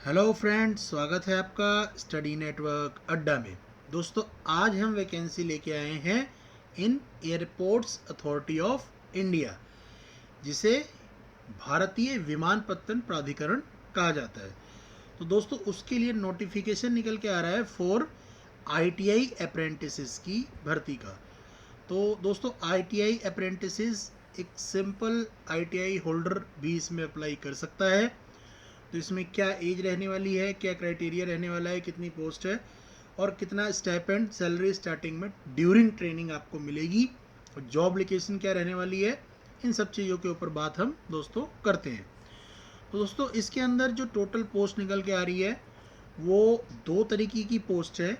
Hello friends, स्वागत है आपका स्टडी नेटवर्क अड्डा में। दोस्तों, आज हम वैकेंसी लेके आए हैं इन एयरपोर्ट्स अथॉरिटी ऑफ इंडिया, जिसे भारतीय विमानपत्तन प्राधिकरण कहा जाता है। तो दोस्तों, उसके लिए नोटिफिकेशन निकल के आ रहा है फॉर आईटीआई अप्रेंटिसेस की भर्ती का। तो दोस्तों, आईटीआई अप्रेंटिसेस एक सिंपल आईटीआई होल्डर भी इसमें अप्लाई कर सकता है। तो इसमें क्या एज रहने वाली है, क्या क्राइटेरिया रहने वाला है, कितनी पोस्ट है और कितना स्टाइपेंड सैलरी स्टार्टिंग में ड्यूरिंग ट्रेनिंग आपको मिलेगी और जॉब लोकेशन क्या रहने वाली है, इन सब चीज़ों के ऊपर बात हम दोस्तों करते हैं। तो दोस्तों, इसके अंदर जो टोटल पोस्ट निकल के आ रही है वो दो तरीके की पोस्ट है।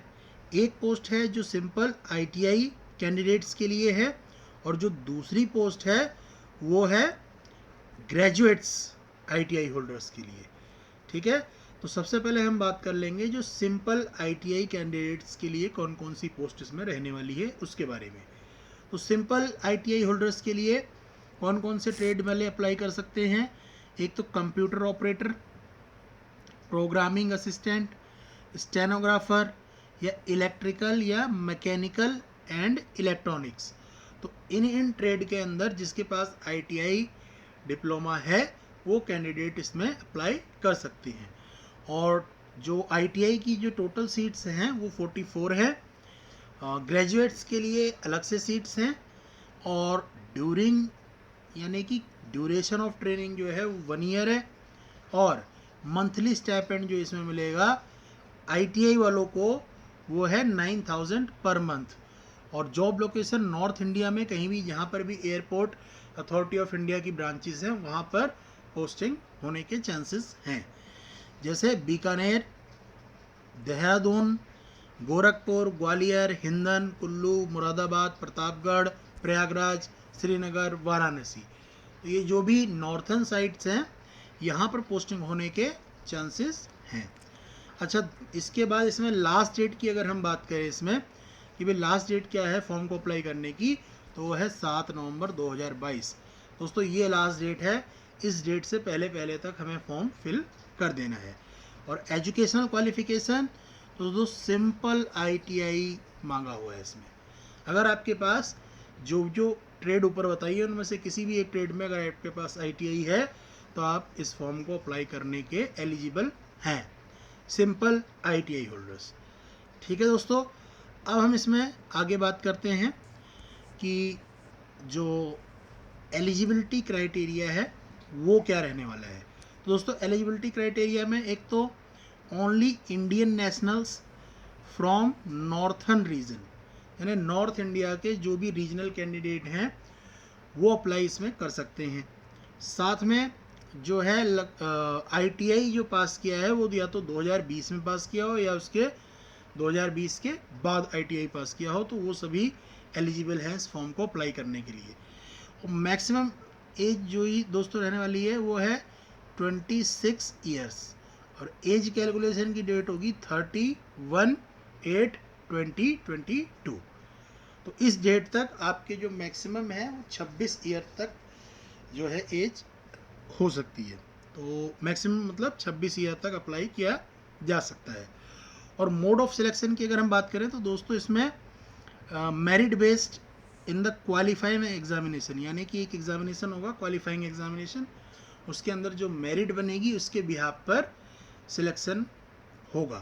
एक पोस्ट है जो सिंपल आईटीआई कैंडिडेट्स के लिए है और जो दूसरी पोस्ट है वो है ग्रेजुएट्स आईटीआई होल्डर्स के लिए। ठीक है, तो सबसे पहले हम बात कर लेंगे जो सिंपल आईटीआई कैंडिडेट्स के लिए कौन कौन सी पोस्ट इसमें रहने वाली है उसके बारे में। तो सिंपल आईटीआई होल्डर्स के लिए कौन कौन से ट्रेड वाले अप्लाई कर सकते हैं। एक तो computer operator, programming assistant, stenographer या इलेक्ट्रिकल या मैकेनिकल एंड इलेक्ट्रॉनिक्स। तो इन ट्रेड के अंदर जिसके पास आईटीआई डिप्लोमा है वो कैंडिडेट इसमें अप्लाई कर सकते हैं। और जो आईटीआई की जो टोटल सीट्स हैं वो 44 है। ग्रेजुएट्स के लिए अलग से सीट्स हैं और ड्यूरिंग यानी कि ड्यूरेशन ऑफ ट्रेनिंग जो है वो 1 ईयर है। और मंथली स्टाइपेंड जो इसमें मिलेगा आईटीआई वालों को वो है 9,000 पर मंथ। और जॉब लोकेशन नॉर्थ इंडिया में कहीं भी जहाँ पर भी एयरपोर्ट अथॉरिटी ऑफ इंडिया की ब्रांचेस हैं वहाँ पर पोस्टिंग होने के चांसेस हैं, जैसे बीकानेर, देहरादून, गोरखपुर, ग्वालियर, हिंदन, कुल्लू, मुरादाबाद, प्रतापगढ़, प्रयागराज, श्रीनगर, वाराणसी। तो ये जो भी नॉर्थन साइट्स हैं यहाँ पर पोस्टिंग होने के चांसेस हैं। अच्छा, इसके बाद इसमें लास्ट डेट की अगर हम बात करें इसमें कि भाई लास्ट डेट क्या है फॉर्म को अप्लाई करने की, तो वो है 7 नवंबर 2022। दोस्तों, ये लास्ट डेट है। इस डेट से पहले पहले तक हमें फॉर्म फिल कर देना है। और एजुकेशनल क्वालिफिकेशन तो दोस्तों सिंपल आईटीआई मांगा हुआ है इसमें। अगर आपके पास जो जो ट्रेड ऊपर बताइए उनमें से किसी भी एक ट्रेड में अगर आपके पास आईटीआई है तो आप इस फॉर्म को अप्लाई करने के एलिजिबल हैं, सिंपल आईटीआई होल्डर्स। ठीक है दोस्तों, अब हम इसमें आगे बात करते हैं कि जो एलिजिबिलिटी क्राइटेरिया है वो क्या रहने वाला है। तो दोस्तों, एलिजिबिलिटी क्राइटेरिया में एक तो only Indian nationals from northern region, यानी नॉर्थ इंडिया के जो भी रीजनल कैंडिडेट हैं वो अप्लाई इसमें कर सकते हैं। साथ में जो है आईटीआई जो पास किया है वो या तो 2020 में पास किया हो या उसके 2020 के बाद आईटीआई पास किया हो, तो वो सभी एलिजिबल हैं इस फॉर्म को अप्लाई करने के लिए। और मैक्सिमम एज जो ही दोस्तों रहने वाली है वो है 26 ईयर्स और एज कैलकुलेशन की डेट होगी 31/8/2022। तो इस डेट तक आपके जो मैक्सिमम है वो 26 ईयर तक जो है एज हो सकती है। तो मैक्सिमम मतलब 26 ईयर तक अप्लाई किया जा सकता है। और मोड ऑफ सिलेक्शन की अगर हम बात करें तो दोस्तों इसमें merit based in the qualifying examination, यानी कि एक एग्जामिनेशन होगा क्वालिफाइंग एग्जामिनेशन, उसके अंदर जो मेरिट बनेगी उसके बिहाफ पर सिलेक्शन होगा।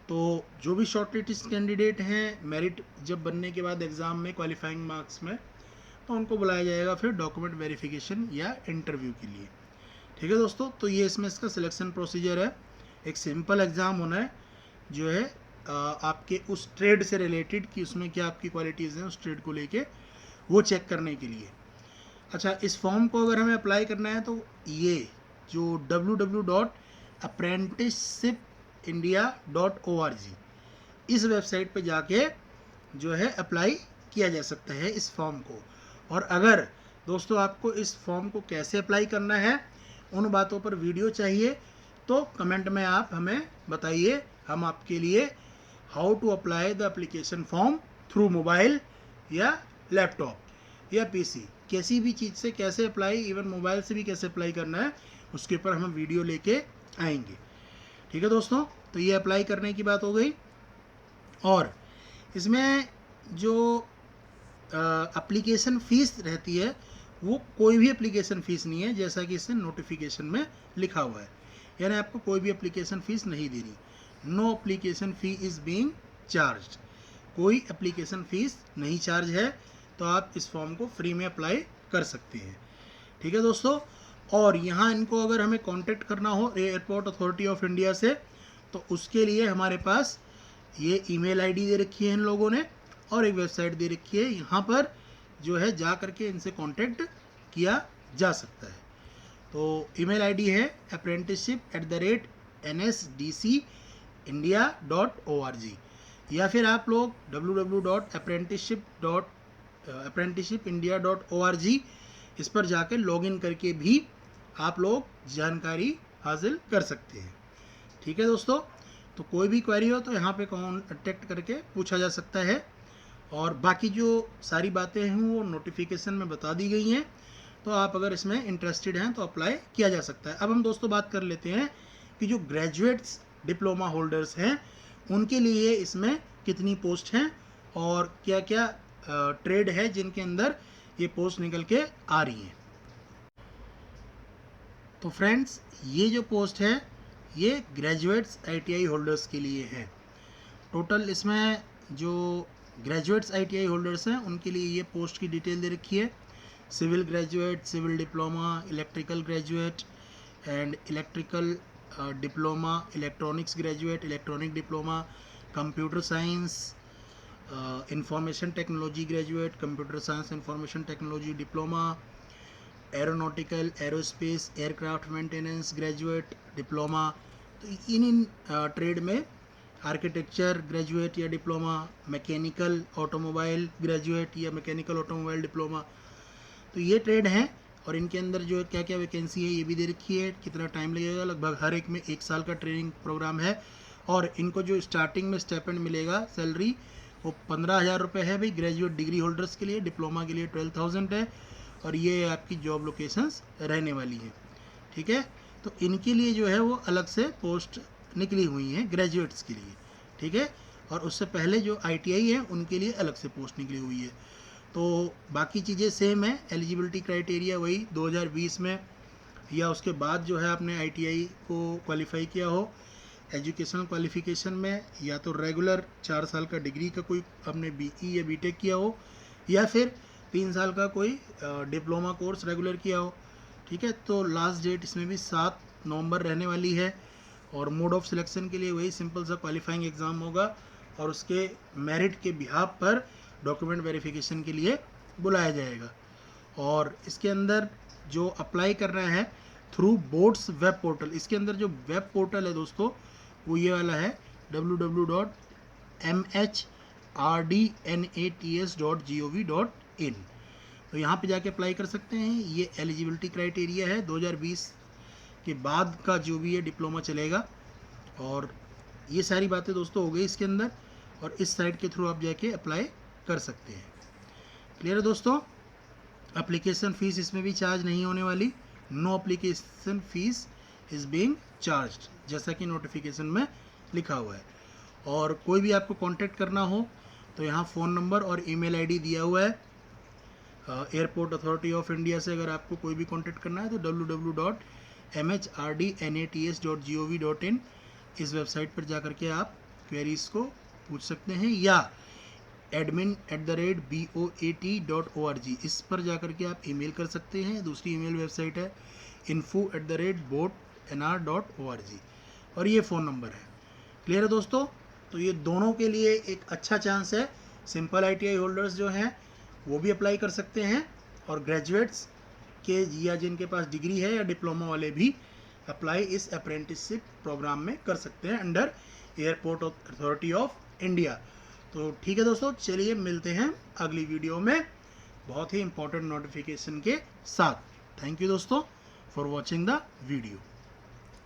तो जो भी शॉर्टलिस्ट कैंडिडेट हैं मेरिट जब बनने के बाद एग्ज़ाम में क्वालिफाइंग मार्क्स में, तो उनको बुलाया जाएगा फिर डॉक्यूमेंट वेरिफिकेशन या इंटरव्यू के लिए। ठीक है दोस्तों, तो ये इसमें इसका सिलेक्शन प्रोसीजर है। एक सिंपल एग्ज़ाम होना है जो है आपके उस ट्रेड से रिलेटेड कि उसमें क्या आपकी क्वालिटीज़ हैं उस ट्रेड को लेके वो चेक करने के लिए। अच्छा, इस फॉर्म को अगर हमें अप्लाई करना है तो ये जो www.apprenticeshipindia.org इस वेबसाइट पे जाके जो है अप्लाई किया जा सकता है इस फॉर्म को। और अगर दोस्तों आपको इस फॉर्म को कैसे अप्लाई करना है उन बातों पर वीडियो चाहिए तो कमेंट में आप हमें बताइए, हम आपके लिए how to apply the application form through mobile या लैपटॉप या पीसी, किसी भी चीज़ से कैसे अप्लाई, इवन मोबाइल से भी कैसे अप्लाई करना है उसके ऊपर हम वीडियो लेके आएंगे। ठीक है दोस्तों, तो ये अप्लाई करने की बात हो गई। और इसमें जो एप्लीकेशन फ़ीस रहती है वो कोई भी एप्लीकेशन फ़ीस नहीं है, जैसा कि इससे नोटिफिकेशन में लिखा हुआ है, यानी आपको कोई भी एप्लीकेशन फ़ीस नहीं देनी। No application fee is being charge, कोई एप्लीकेशन फ़ीस नहीं चार्ज है, तो आप इस फॉर्म को फ्री में अप्लाई कर सकते हैं। ठीक है दोस्तों, और यहाँ इनको अगर हमें कांटेक्ट करना हो एयरपोर्ट अथॉरिटी ऑफ इंडिया से, तो उसके लिए हमारे पास ये ईमेल आईडी दे रखी है इन लोगों ने, और एक वेबसाइट दे रखी है, यहाँ पर जो है जा करके इनसे कांटेक्ट किया जा सकता है। तो ईमेल आईडी है apprenticeship@nsdcindia.org, या फिर आप लोग www.apprenticeshipindia.org इस पर जाकर लॉगिन करके भी आप लोग जानकारी हासिल कर सकते हैं। ठीक है दोस्तों, तो कोई भी क्वेरी हो तो यहाँ पे कॉन्टेक्ट करके पूछा जा सकता है, और बाकी जो सारी बातें हैं वो नोटिफिकेशन में बता दी गई हैं, तो आप अगर इसमें इंटरेस्टेड हैं तो अप्लाई किया जा सकता है। अब हम दोस्तों बात कर लेते हैं कि जो ग्रेजुएट्स डिप्लोमा होल्डर्स हैं उनके लिए इसमें कितनी पोस्ट हैं और क्या क्या ट्रेड है जिनके अंदर ये पोस्ट निकल के आ रही हैं। तो फ्रेंड्स, ये जो पोस्ट है ये ग्रेजुएट्स आईटीआई होल्डर्स के लिए है। टोटल इसमें जो ग्रेजुएट्स आईटीआई होल्डर्स हैं उनके लिए ये पोस्ट की डिटेल दे रखी है। Civil graduate, civil diploma, electrical graduate and electrical diploma, electronics graduate, electronic diploma, computer science, information technology graduate, computer science information technology diploma, aeronautical, aerospace, aircraft maintenance graduate diploma. तो इन trade में architecture graduate या diploma, mechanical automobile graduate या mechanical automobile diploma, तो ये trade हैं। और इनके अंदर जो क्या क्या वैकेंसी है ये भी दे रखी है, कितना टाइम लगेगा, लगभग हर एक में 1 साल का ट्रेनिंग प्रोग्राम है। और इनको जो स्टार्टिंग में स्टाइपेंड मिलेगा सैलरी वो 15,000 रुपये है भाई ग्रेजुएट डिग्री होल्डर्स के लिए, डिप्लोमा के लिए 12,000 है, और ये आपकी जॉब लोकेशंस रहने वाली हैं। ठीक है, तो इनके लिए जो है वो अलग से पोस्ट निकली हुई हैं ग्रेजुएट्स के लिए। ठीक है, और उससे पहले जो आईटीआई है उनके लिए अलग से पोस्ट निकली हुई है। तो बाकी चीज़ें सेम है, एलिजिबिलिटी क्राइटेरिया वही 2020 में या उसके बाद जो है आपने आईटीआई को क्वालिफाई किया हो, एजुकेशनल क्वालिफिकेशन में या तो रेगुलर 4 साल का डिग्री का कोई आपने बीई या बीटेक किया हो, या फिर 3 साल का कोई डिप्लोमा कोर्स रेगुलर किया हो। ठीक है, तो लास्ट डेट इसमें भी 7 नवंबर रहने वाली है। और मोड ऑफ सिलेक्शन के लिए वही सिंपल सा क्वालिफाइंग एग्ज़ाम होगा, और उसके मेरिट के बिहाफ पर डॉक्यूमेंट वेरिफिकेशन के लिए बुलाया जाएगा। और इसके अंदर जो अप्लाई कर रहे हैं थ्रू बोर्ड्स वेब पोर्टल, इसके अंदर जो वेब पोर्टल है दोस्तों वो ये वाला है www.mhrDNATS.gov.in। तो यहाँ पे जाके अप्लाई कर सकते हैं। ये एलिजिबिलिटी क्राइटेरिया है 2020 के बाद का जो भी ये डिप्लोमा चलेगा। और ये सारी बातें दोस्तों हो गई इसके अंदर, और इस साइट के थ्रू आप जाके अप्लाई कर सकते हैं। क्लियर है दोस्तों, एप्लीकेशन फ़ीस इसमें भी चार्ज नहीं होने वाली। No application fees is being charged, जैसा कि नोटिफिकेशन में लिखा हुआ है। और कोई भी आपको कांटेक्ट करना हो तो यहाँ फ़ोन नंबर और ईमेल आईडी दिया हुआ है। एयरपोर्ट अथॉरिटी ऑफ इंडिया से अगर आपको कोई भी कांटेक्ट करना है तो www.mhrDNATS.gov.in इस वेबसाइट पर जाकर के आप क्वेरीज को पूछ सकते हैं, या admin@boat.org इस पर जाकर के आप ईमेल कर सकते हैं। दूसरी ईमेल वेबसाइट है info@boatnr.org, और ये फ़ोन नंबर है। क्लियर है दोस्तों, तो ये दोनों के लिए एक अच्छा चांस है। सिंपल आईटीआई होल्डर्स जो हैं वो भी अप्लाई कर सकते हैं, और ग्रेजुएट्स के या जिनके पास डिग्री है या डिप्लोमा वाले भी अप्लाई इस अप्रेंटिसशिप प्रोग्राम में कर सकते हैं under airport authority of India. तो ठीक है दोस्तों, चलिए मिलते हैं अगली वीडियो में बहुत ही इंपॉर्टेंट नोटिफिकेशन के साथ। थैंक यू दोस्तों फॉर वॉचिंग द वीडियो।